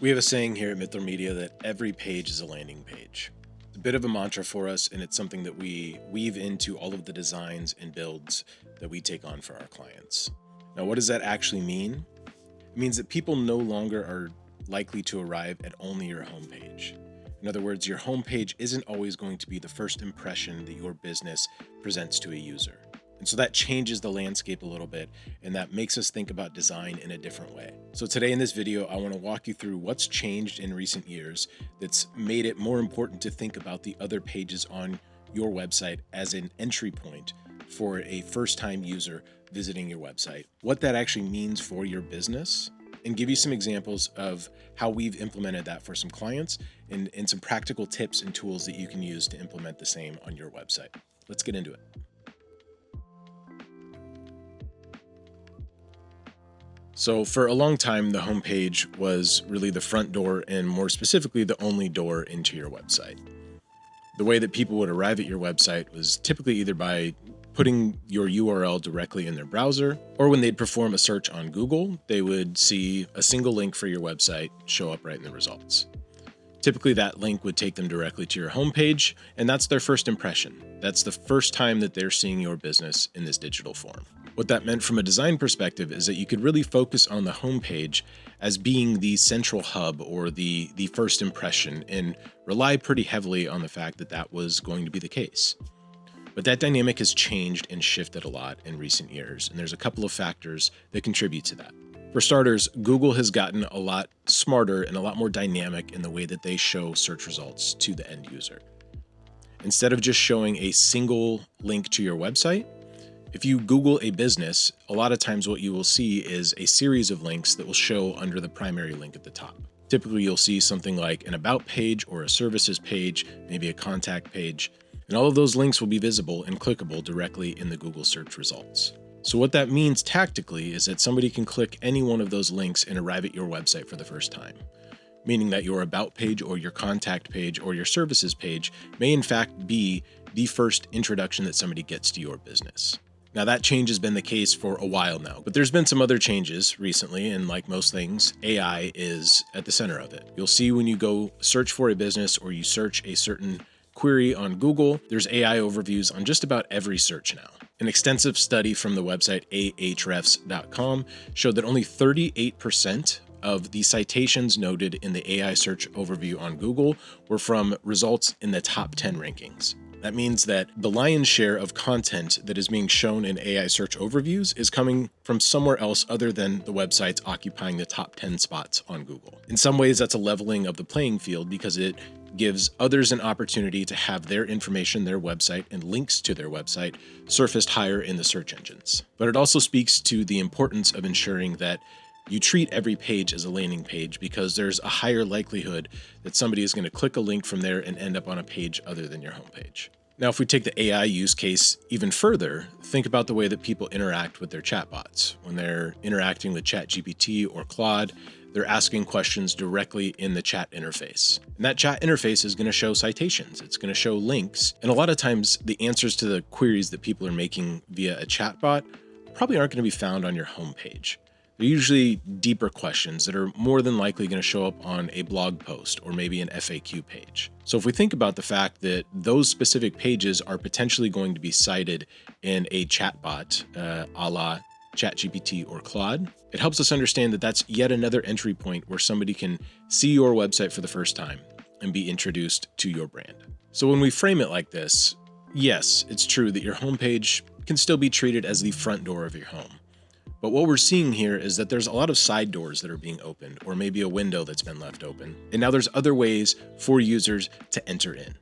We have a saying here at Mithril Media that every page is a landing page. It's a bit of a mantra for us, and it's something that we weave into all of the designs and builds that we take on for our clients. Now, what does that actually mean? It means that people no longer are likely to arrive at only your homepage. In other words, your homepage isn't always going to be the first impression that your business presents to a user. And so that changes the landscape a little bit, and that makes us think about design in a different way. So today in this video, I want to walk you through what's changed in recent years that's made it more important to think about the other pages on your website as an entry point for a first-time user visiting your website, what that actually means for your business, and give you some examples of how we've implemented that for some clients and some practical tips and tools that you can use to implement the same on your website. Let's get into it. So for a long time, the homepage was really the front door and more specifically, the only door into your website. The way that people would arrive at your website was typically either by putting your URL directly in their browser, or when they'd perform a search on Google, they would see a single link for your website show up right in the results. Typically that link would take them directly to your homepage, and that's their first impression. That's the first time that they're seeing your business in this digital form. What that meant from a design perspective is that you could really focus on the homepage as being the central hub or the first impression and rely pretty heavily on the fact that that was going to be the case. But that dynamic has changed and shifted a lot in recent years, and there's a couple of factors that contribute to that. For starters, Google has gotten a lot smarter and a lot more dynamic in the way that they show search results to the end user. Instead of just showing a single link to your website, if you Google a business, a lot of times what you will see is a series of links that will show under the primary link at the top. Typically, you'll see something like an about page or a services page, maybe a contact page, and all of those links will be visible and clickable directly in the Google search results. So what that means tactically is that somebody can click any one of those links and arrive at your website for the first time, meaning that your about page or your contact page or your services page may in fact be the first introduction that somebody gets to your business. Now that change has been the case for a while now, but there's been some other changes recently, and like most things, AI is at the center of it. You'll see when you go search for a business or you search a certain query on Google, there's AI overviews on just about every search now. An extensive study from the website ahrefs.com showed that only 38% of the citations noted in the AI search overview on Google were from results in the top 10 rankings. That means that the lion's share of content that is being shown in AI search overviews is coming from somewhere else other than the websites occupying the top 10 spots on Google. In some ways, that's a leveling of the playing field because it gives others an opportunity to have their information, their website, and links to their website surfaced higher in the search engines. But it also speaks to the importance of ensuring that you treat every page as a landing page because there's a higher likelihood that somebody is going to click a link from there and end up on a page other than your homepage. Now, if we take the AI use case even further, think about the way that people interact with their chatbots. When they're interacting with ChatGPT or Claude, they're asking questions directly in the chat interface. And that chat interface is going to show citations. It's going to show links. And a lot of times the answers to the queries that people are making via a chatbot probably aren't going to be found on your homepage. They're usually deeper questions that are more than likely going to show up on a blog post or maybe an FAQ page. So if we think about the fact that those specific pages are potentially going to be cited in a chatbot a la ChatGPT or Claude, it helps us understand that that's yet another entry point where somebody can see your website for the first time and be introduced to your brand. So when we frame it like this, yes, it's true that your homepage can still be treated as the front door of your home. But what we're seeing here is that there's a lot of side doors that are being opened, or maybe a window that's been left open. And now there's other ways for users to enter in.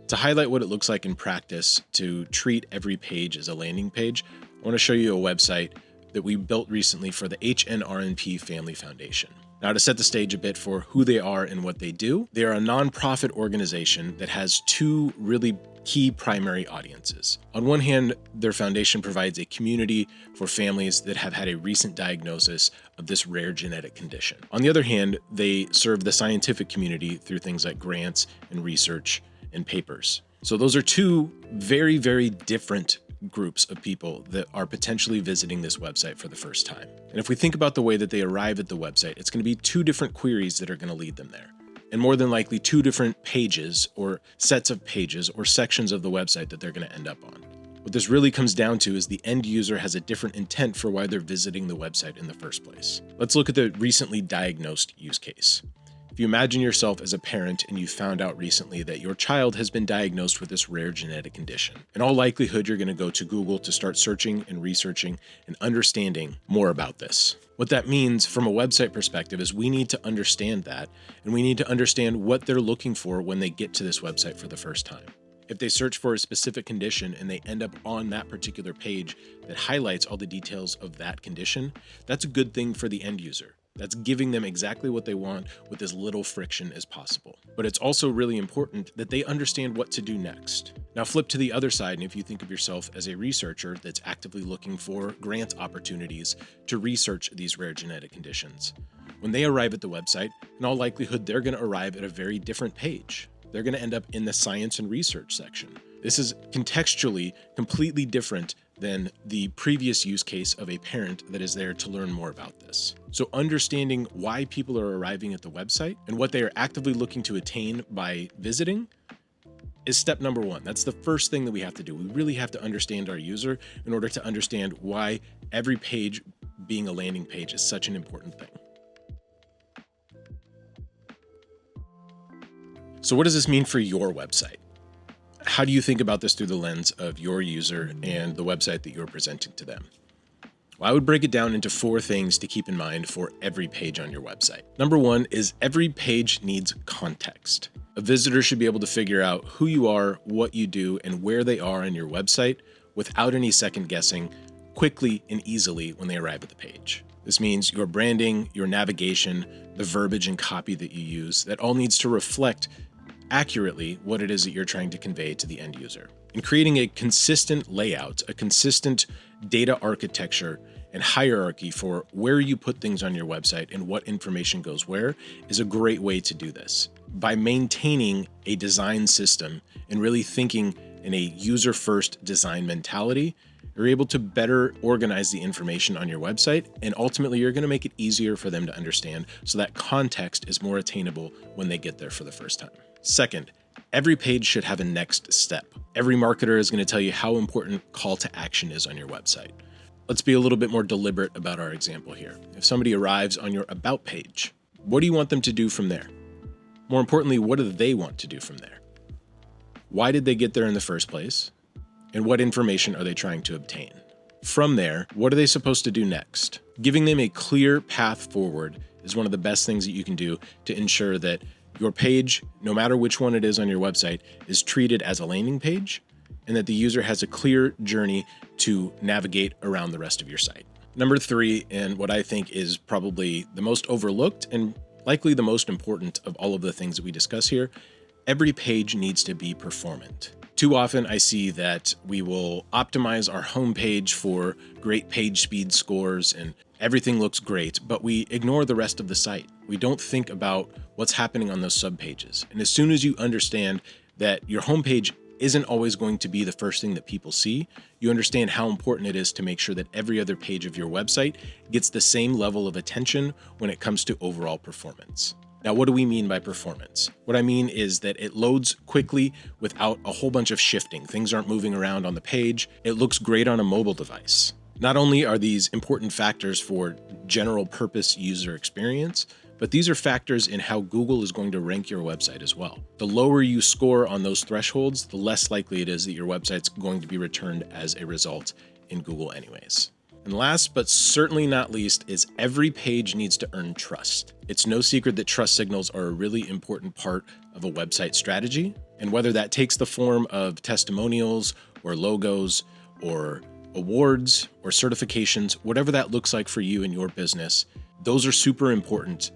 To highlight what it looks like in practice to treat every page as a landing page, I want to show you a website that we built recently for the HNRNP Family Foundation. Now, to set the stage a bit for who they are and what they do, they are a nonprofit organization that has two really key primary audiences. On one hand, their foundation provides a community for families that have had a recent diagnosis of this rare genetic condition. On the other hand, they serve the scientific community through things like grants and research and papers. So those are two very, very different groups of people that are potentially visiting this website for the first time. And if we think about the way that they arrive at the website, it's going to be two different queries that are going to lead them there. And more than likely two different pages or sets of pages or sections of the website that they're going to end up on. What this really comes down to is the end user has a different intent for why they're visiting the website in the first place. Let's look at the recently diagnosed use case. If you imagine yourself as a parent and you found out recently that your child has been diagnosed with this rare genetic condition, in all likelihood, you're going to go to Google to start searching and researching and understanding more about this. What that means from a website perspective is we need to understand that, and we need to understand what they're looking for when they get to this website for the first time. If they search for a specific condition and they end up on that particular page that highlights all the details of that condition, that's a good thing for the end user. That's giving them exactly what they want with as little friction as possible. But it's also really important that they understand what to do next. Now flip to the other side, and if you think of yourself as a researcher that's actively looking for grant opportunities to research these rare genetic conditions, when they arrive at the website, in all likelihood, they're going to arrive at a very different page. They're going to end up in the science and research section. This is contextually completely different than the previous use case of a parent that is there to learn more about this. So understanding why people are arriving at the website and what they are actively looking to attain by visiting is step number one. That's the first thing that we have to do. We really have to understand our user in order to understand why every page being a landing page is such an important thing. So what does this mean for your website? How do you think about this through the lens of your user and the website that you're presenting to them? Well, I would break it down into 4 things to keep in mind for every page on your website. Number 1 is every page needs context. A visitor should be able to figure out who you are, what you do, and where they are on your website without any second guessing, quickly and easily when they arrive at the page. This means your branding, your navigation, the verbiage and copy that you use, that all needs to reflect accurately what it is that you're trying to convey to the end user. In creating a consistent layout, a consistent data architecture and hierarchy for where you put things on your website and what information goes where is a great way to do this. By maintaining a design system and really thinking in a user-first design mentality, you're able to better organize the information on your website, and ultimately you're going to make it easier for them to understand so that context is more attainable when they get there for the first time. Second, every page should have a next step. Every marketer is going to tell you how important call to action is on your website. Let's be a little bit more deliberate about our example here. If somebody arrives on your About page, what do you want them to do from there? More importantly, what do they want to do from there? Why did they get there in the first place? And what information are they trying to obtain? From there, what are they supposed to do next? Giving them a clear path forward is one of the best things that you can do to ensure that your page, no matter which one it is on your website, is treated as a landing page and that the user has a clear journey to navigate around the rest of your site. Number 3, and what I think is probably the most overlooked and likely the most important of all of the things that we discuss here, every page needs to be performant. Too often I see that we will optimize our homepage for great page speed scores and everything looks great, but we ignore the rest of the site. We don't think about what's happening on those subpages. And as soon as you understand that your homepage isn't always going to be the first thing that people see, you understand how important it is to make sure that every other page of your website gets the same level of attention when it comes to overall performance. Now, what do we mean by performance? What I mean is that it loads quickly without a whole bunch of shifting. Things aren't moving around on the page. It looks great on a mobile device. Not only are these important factors for general purpose user experience, but these are factors in how Google is going to rank your website as well. The lower you score on those thresholds, the less likely it is that your website's going to be returned as a result in Google anyways. And last but certainly not least is every page needs to earn trust. It's no secret that trust signals are a really important part of a website strategy. And whether that takes the form of testimonials or logos or awards or certifications, whatever that looks like for you and your business, those are super important,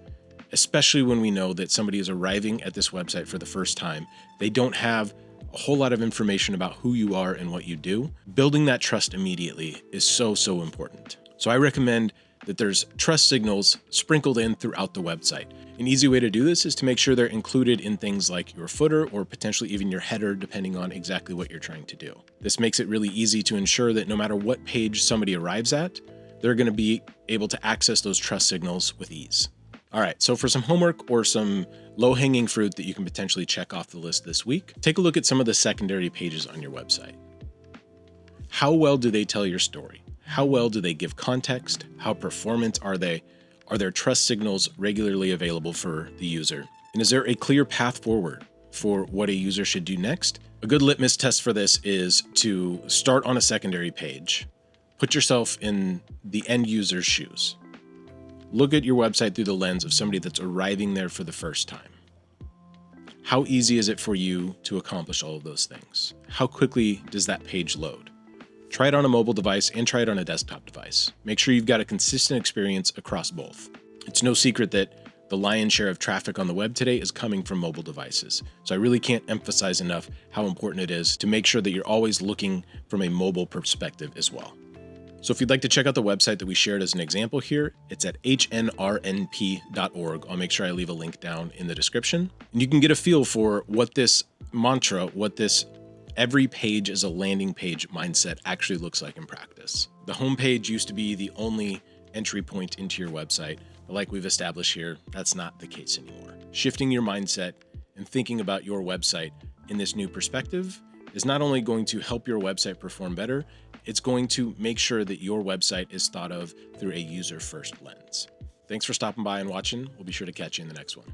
especially when we know that somebody is arriving at this website for the first time. They don't have a whole lot of information about who you are and what you do. Building that trust immediately is so important. So I recommend that there's trust signals sprinkled in throughout the website. An easy way to do this is to make sure they're included in things like your footer or potentially even your header, depending on exactly what you're trying to do. This makes it really easy to ensure that no matter what page somebody arrives at, they're going to be able to access those trust signals with ease. All right, so for some homework or some low-hanging fruit that you can potentially check off the list this week, take a look at some of the secondary pages on your website. How well do they tell your story? How well do they give context? How performant are they? Are their trust signals regularly available for the user? And is there a clear path forward for what a user should do next? A good litmus test for this is to start on a secondary page. Put yourself in the end user's shoes. Look at your website through the lens of somebody that's arriving there for the first time. How easy is it for you to accomplish all of those things? How quickly does that page load? Try it on a mobile device and try it on a desktop device. Make sure you've got a consistent experience across both. It's no secret that the lion's share of traffic on the web today is coming from mobile devices. So I really can't emphasize enough how important it is to make sure that you're always looking from a mobile perspective as well. So if you'd like to check out the website that we shared as an example here, it's at HNRNP.org. I'll make sure I leave a link down in the description. And you can get a feel for what this mantra, what this every page is a landing page mindset actually looks like in practice. The homepage used to be the only entry point into your website, but like we've established here, that's not the case anymore. Shifting your mindset and thinking about your website in this new perspective is not only going to help your website perform better, it's going to make sure that your website is thought of through a user-first lens. Thanks for stopping by and watching. We'll be sure to catch you in the next one.